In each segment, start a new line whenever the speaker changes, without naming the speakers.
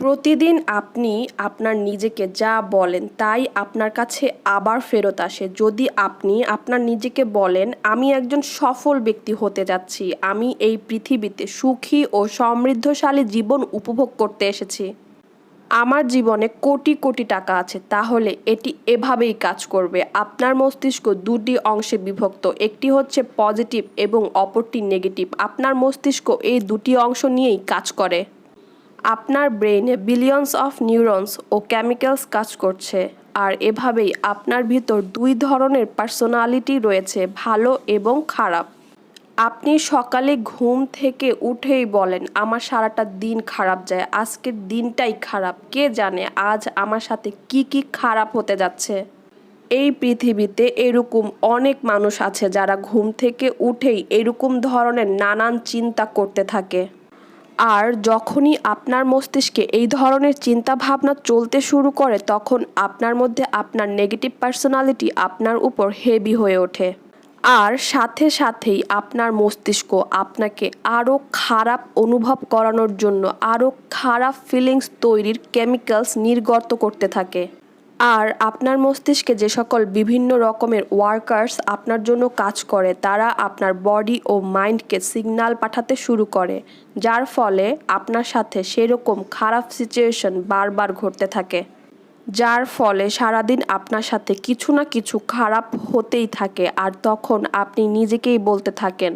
প্রতিদিন আপনি আপনার নিজেকে যা বলেন তাই আপনার কাছে আবার ফেরত আসে। যদি আপনি আপনার নিজেকে বলেন, আমি একজন সফল ব্যক্তি হতে যাচ্ছি, আমি এই পৃথিবীতে সুখী ও সমৃদ্ধশালী জীবন উপভোগ করতে এসেছি, আমার জীবনে কোটি কোটি টাকা আছে, তাহলে এটি এভাবেই কাজ করবে। আপনার মস্তিষ্ক দুটি অংশে বিভক্ত, একটি হচ্ছে পজিটিভ এবং অপরটি নেগেটিভ। আপনার মস্তিষ্ক এই দুটি অংশ নিয়েই কাজ করে। আপনার ব্রেইনে বিলিয়নস অফ নিউরনস ও কেমিক্যালস কাজ করছে, আর এভাবেই আপনার ভিতর দুই ধরনের পার্সোনালিটি রয়েছে, ভালো এবং খারাপ। আপনি সকালে ঘুম থেকে উঠেই বলেন, আমার সারাটা দিন খারাপ যায়, আজকের দিনটাই খারাপ, কে জানে আজ আমার সাথে কি কি খারাপ হতে যাচ্ছে। এই পৃথিবীতে এরকম অনেক মানুষ আছে যারা ঘুম থেকে উঠেই এরকম ধরনের নানান চিন্তা করতে থাকে। আর যখনই আপনার মস্তিষ্কে এই ধরনের চিন্তা ভাবনা চলতে শুরু করে, তখন আপনার মধ্যে আপনার নেগেটিভ পার্সোনালিটি আপনার উপর হেভি হয়ে ওঠে। আর সাথে সাথেই আপনার মস্তিষ্ক আপনাকে আরও খারাপ অনুভব করানোর জন্য আরও খারাপ ফিলিংস তৈরির কেমিক্যালস নির্গত করতে থাকে। আর আপনার মস্তিষ্কে যে সকল বিভিন্ন রকমের ওয়ার্কার্স আপনার জন্য কাজ করে, তারা আপনার বডি ও মাইন্ডকে সিগন্যাল পাঠাতে শুরু করে, যার ফলে আপনার সাথে সেরকম খারাপ সিচুয়েশন বারবার ঘটতে থাকে, যার ফলে সারাদিন আপনার সাথে কিছু না কিছু খারাপ হতেই থাকে। আর তখন আপনি নিজেকেই বলতে থাকেন,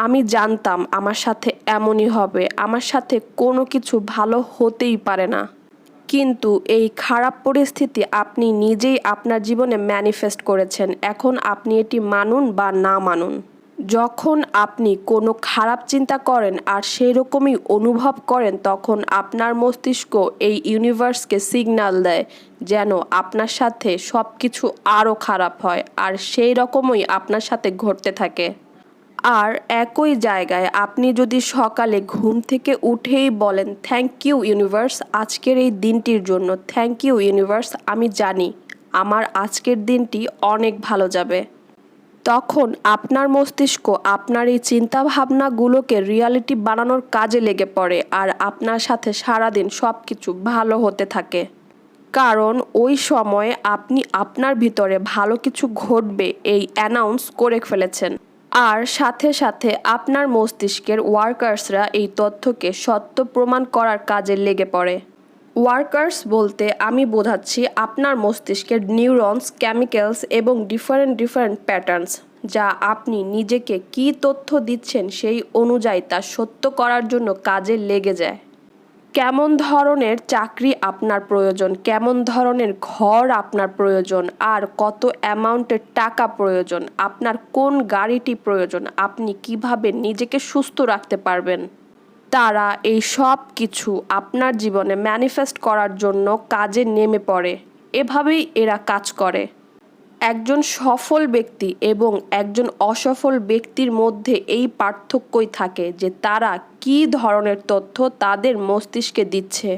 আমি জানতাম আমার সাথে এমনই হবে, আমার সাথে কোনো কিছু ভালো হতেই পারে না। কিন্তু এই খারাপ পরিস্থিতি আপনি নিজেই আপনার জীবনে ম্যানিফেস্ট করেছেন, এখন আপনি এটি মানুন বা না মানুন। যখন আপনি কোনো খারাপ চিন্তা করেন আর সেই রকমই অনুভব করেন, তখন আপনার মস্তিষ্ক এই ইউনিভার্সকে সিগন্যাল দেয় যেন আপনার সাথে সব কিছু আরও খারাপ হয়, আর সেই রকমই আপনার সাথে ঘটতে থাকে। আর একই জায়গায় আপনি যদি সকালে ঘুম থেকে উঠেই বলেন, থ্যাংক ইউ ইউনিভার্স আজকের এই দিনটির জন্য, থ্যাংক ইউ ইউনিভার্স, আমি জানি আমার আজকের দিনটি অনেক ভালো যাবে, তখন আপনার মস্তিষ্ক আপনার এই চিন্তা ভাবনাগুলোকে রিয়ালিটি বানানোর কাজে লেগে পড়ে, আর আপনার সাথে সারাদিন সব কিছু ভালো হতে থাকে। কারণ ওই সময়ে আপনি আপনার ভিতরে ভালো কিছু ঘটবে এই অ্যানাউন্স করে ফেলেছেন। আর সাথে সাথে আপনার মস্তিষ্কের ওয়ার্কার্সরা এই তথ্যকে সত্য প্রমাণ করার কাজে লেগে পড়ে। ওয়ার্কার্স বলতে আমি বোঝাচ্ছি আপনার মস্তিষ্কের নিউরনস, কেমিক্যালস এবং ডিফারেন্ট প্যাটার্নস, যা আপনি নিজেকে কী তথ্য দিচ্ছেন সেই অনুযায়ী তা সত্য করার জন্য কাজে লেগে যায়। কেমন ধরনের চাকরি আপনার প্রয়োজন, কেমন ধরনের ঘর আপনার প্রয়োজন, আর কত অ্যামাউন্টের টাকা প্রয়োজন, আপনার কোন গাড়িটি প্রয়োজন, আপনি কিভাবে নিজেকে সুস্থ রাখতে পারবেন, তারা এই সব কিছু আপনার জীবনে ম্যানিফেস্ট করার জন্য কাজে নেমে পড়ে। এভাবেই এরা কাজ করে। একজন সফল ব্যক্তি এবং একজন অসফল ব্যক্তির মধ্যে এই পার্থক্যই থাকে যে তারা কী ধরনের তথ্য তাদের মস্তিষ্কে দিচ্ছে।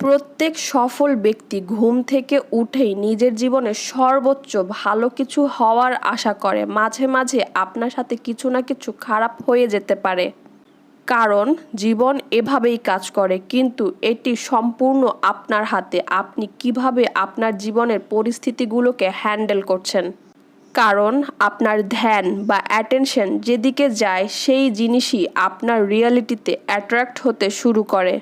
প্রত্যেক সফল ব্যক্তি ঘুম থেকে উঠেই নিজের জীবনে সর্বোচ্চ ভালো কিছু হওয়ার আশা করে। মাঝে মাঝে আপনার সাথে কিছু না কিছু খারাপ হয়ে যেতে পারে, কারণ জীবন এভাবেই কাজ করে, কিন্তু এটি সম্পূর্ণ আপনার হাতে। আপনি কিভাবে আপনার জীবনের পরিস্থিতিগুলোকে হ্যান্ডেল করছেন, কারণ আপনার ধ্যান বা অ্যাটেনশন যেদিকে যায় সেই জিনিসই আপনার রিয়ালিটিতে অ্যাট্রাক্ট হতে শুরু করে।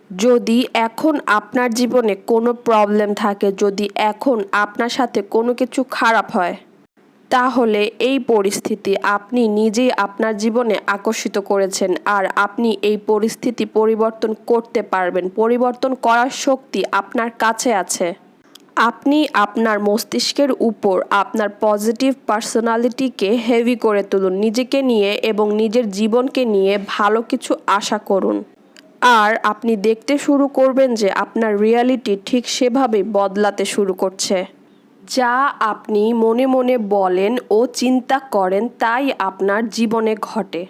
যদি এখন আপনার জীবনে কোনো প্রবলেম থাকে, যদি এখন আপনার সাথে কোনো কিছু খারাপ হয়, তাহলে এই পরিস্থিতি আপনি নিজেই আপনার জীবনে আকর্ষিত করেছেন, আর আপনি এই পরিস্থিতি পরিবর্তন করতে পারবেন। পরিবর্তন করার শক্তি আপনার কাছে আছে। আপনি আপনার মস্তিষ্কের উপর আপনার পজিটিভ পার্সোনালিটিকে হেভি করে তুলুন, নিজেকে নিয়ে এবং নিজের জীবনকে নিয়ে ভালো কিছু আশা করুন, আর আপনি দেখতে শুরু করবেন যে আপনার রিয়ালিটি ঠিক সেভাবেই বদলাতে শুরু করছে। যা আপনি মনে মনে বলেন ও চিন্তা করেন তাই আপনার জীবনে ঘটে।